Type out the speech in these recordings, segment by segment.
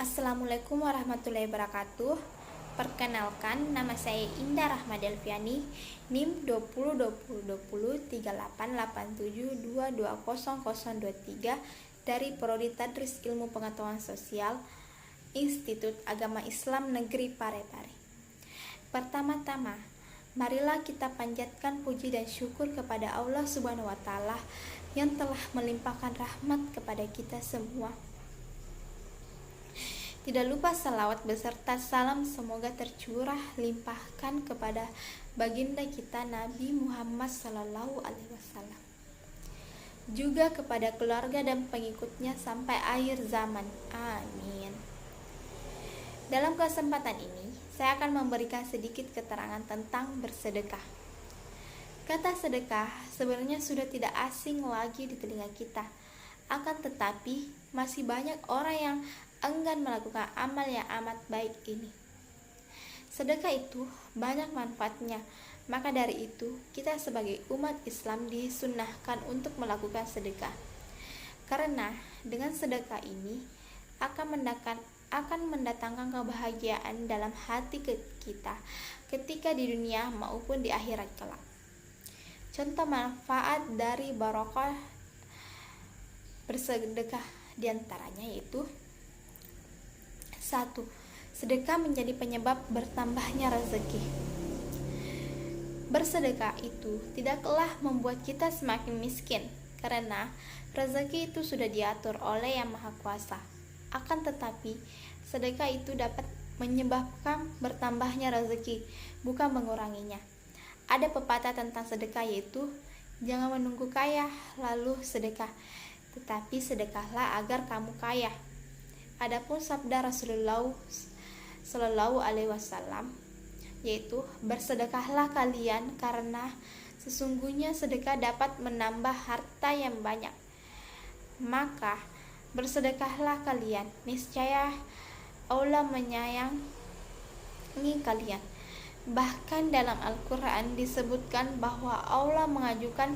Assalamualaikum warahmatullahi wabarakatuh. Perkenalkan, nama saya Indah Rahma Delviani, NIM 2020203887220023 dari Prodi Tadris Ilmu Pengetahuan Sosial, Institut Agama Islam Negeri Parepare. Pertama-tama, marilah kita panjatkan puji dan syukur kepada Allah Subhanahu wa Ta'ala yang telah melimpahkan rahmat kepada kita semua. Tidak lupa salawat beserta salam semoga tercurah limpahkan kepada baginda kita Nabi Muhammad SAW, juga kepada keluarga dan pengikutnya sampai akhir zaman. Amin. Dalam kesempatan ini, saya akan memberikan sedikit keterangan tentang bersedekah. Kata sedekah sebenarnya sudah tidak asing lagi di telinga kita. Akan tetapi, masih banyak orang yang enggan melakukan amal yang amat baik ini. Sedekah itu banyak manfaatnya, maka dari itu kita sebagai umat Islam disunnahkan untuk melakukan sedekah. Karena dengan sedekah ini akan mendatangkan kebahagiaan dalam hati kita ketika di dunia maupun di akhirat kelak. Contoh manfaat dari barokah bersedekah diantaranya yaitu: 1. Sedekah menjadi penyebab bertambahnya rezeki. Bersedekah itu tidaklah membuat kita semakin miskin, karena rezeki itu sudah diatur oleh Yang Maha Kuasa. Akan tetapi, sedekah itu dapat menyebabkan bertambahnya rezeki, bukan menguranginya. Ada pepatah tentang sedekah yaitu, jangan menunggu kaya lalu sedekah, tetapi sedekahlah agar kamu kaya. Adapun sabda Rasulullah Shallallahu Alaihi Wasallam yaitu, bersedekahlah kalian karena sesungguhnya sedekah dapat menambah harta yang banyak. Maka bersedekahlah kalian, niscaya Allah menyayangi kalian. Bahkan dalam Al-Quran disebutkan bahwa Allah mengajukan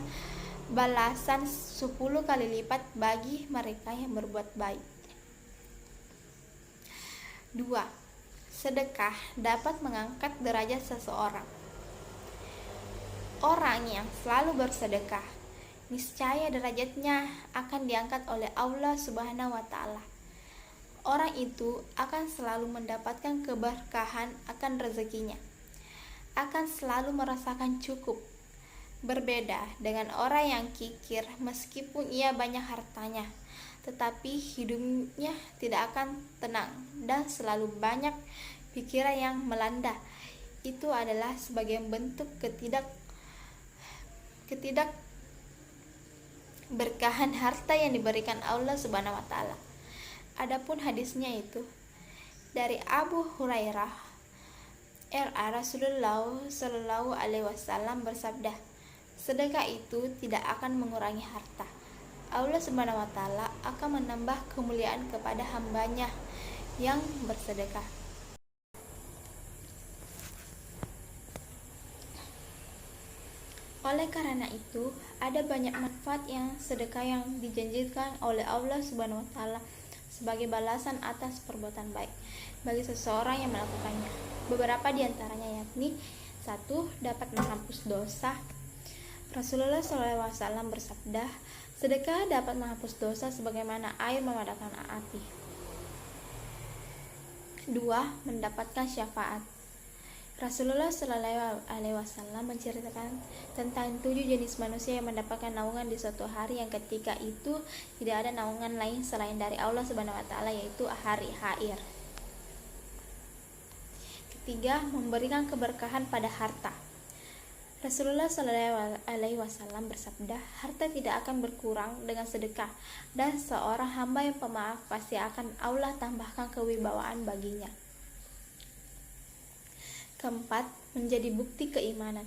balasan 10 kali lipat bagi mereka yang berbuat baik. 2. Sedekah dapat mengangkat derajat seseorang. Orang yang selalu bersedekah, niscaya derajatnya akan diangkat oleh Allah Subhanahu wa Ta'ala. Orang itu akan selalu mendapatkan keberkahan akan rezekinya, akan selalu merasakan cukup. Berbeda dengan orang yang kikir, meskipun ia banyak hartanya, tetapi hidupnya tidak akan tenang dan selalu banyak pikiran yang melanda. Itu adalah sebagai bentuk ketidakberkahan harta yang diberikan Allah Subhanahu wa Ta'ala. Adapun hadisnya itu dari Abu Hurairah, Rasulullah Shallallahu Alaihi Wasallam bersabda, sedekah itu tidak akan mengurangi harta. Allah Subhanahu wa Ta'ala akan menambah kemuliaan kepada hambanya yang bersedekah. Oleh karena itu, ada banyak manfaat yang sedekah yang dijanjikan oleh Allah Subhanahu wa Ta'ala sebagai balasan atas perbuatan baik bagi seseorang yang melakukannya. Beberapa di antaranya yakni: 1. Dapat menghapus dosa. Rasulullah SAW bersabda, sedekah dapat menghapus dosa sebagaimana air memadamkan api. 2. Mendapatkan syafaat. Rasulullah SAW menceritakan tentang 7 jenis manusia yang mendapatkan naungan di suatu hari yang ketika itu tidak ada naungan lain selain dari Allah Subhanahu wa Ta'ala, yaitu hari Hair. 3. Memberikan keberkahan pada harta. Rasulullah SAW bersabda, harta tidak akan berkurang dengan sedekah, dan seorang hamba yang pemaaf pasti akan Allah tambahkan kewibawaan baginya. 4. Menjadi bukti keimanan.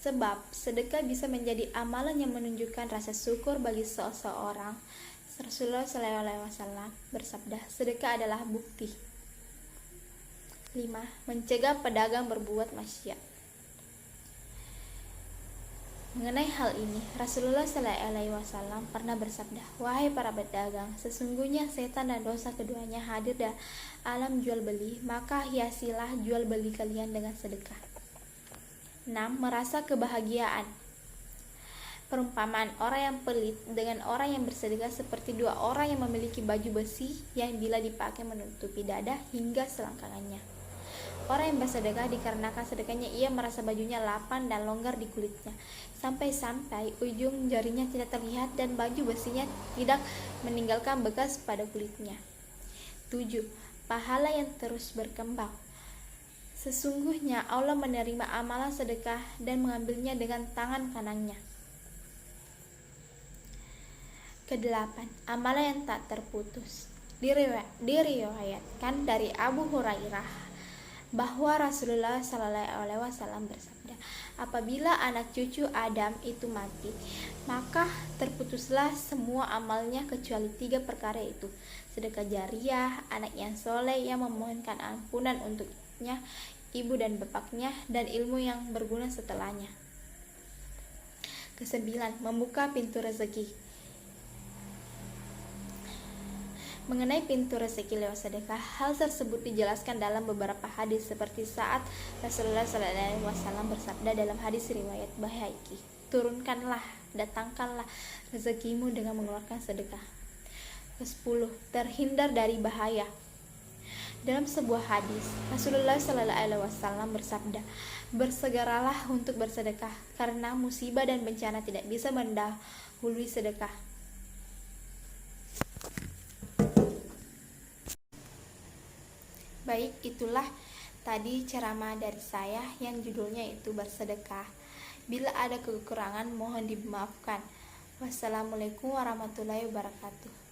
Sebab sedekah bisa menjadi amalan yang menunjukkan rasa syukur bagi seseorang. Rasulullah SAW bersabda, sedekah adalah bukti. 5. Mencegah pedagang berbuat maksiat. Mengenai hal ini, Rasulullah SAW pernah bersabda, "Wahai para pedagang, sesungguhnya setan dan dosa keduanya hadir dalam alam jual beli, maka hiasilah jual beli kalian dengan sedekah." 6. Merasa kebahagiaan. Perumpamaan orang yang pelit dengan orang yang bersedekah seperti dua orang yang memiliki baju besi yang bila dipakai menutupi dada hingga selangkangannya. Orang yang bersedekah dikarenakan sedekahnya ia merasa bajunya lapang dan longgar di kulitnya, sampai-sampai ujung jarinya tidak terlihat dan baju besinya tidak meninggalkan bekas pada kulitnya. 7. Pahala yang terus berkembang. Sesungguhnya Allah menerima amalan sedekah dan mengambilnya dengan tangan kanannya. Kedelapan, amalan yang tak terputus. Diriwayatkan dari Abu Hurairah bahwa Rasulullah SAW bersabda, apabila anak cucu Adam itu mati, maka terputuslah semua amalnya kecuali 3 perkara itu: sedekah jariah, anak yang soleh yang memohonkan ampunan untuknya, ibu dan bapaknya, dan ilmu yang berguna setelahnya. Kesembilan, membuka pintu rezeki. Mengenai pintu rezeki lewat sedekah, hal tersebut dijelaskan dalam beberapa hadis seperti saat Rasulullah SAW bersabda dalam hadis riwayat Baihaqi, "Turunkanlah, datangkanlah rezekimu dengan mengeluarkan sedekah." Ke-10, terhindar dari bahaya. Dalam sebuah hadis, Rasulullah SAW bersabda, "Bersegeralah untuk bersedekah, karena musibah dan bencana tidak bisa mendahului sedekah." Baik, itulah tadi ceramah dari saya yang judulnya itu bersedekah. Bila ada kekurangan mohon dimaafkan. Wassalamualaikum warahmatullahi wabarakatuh.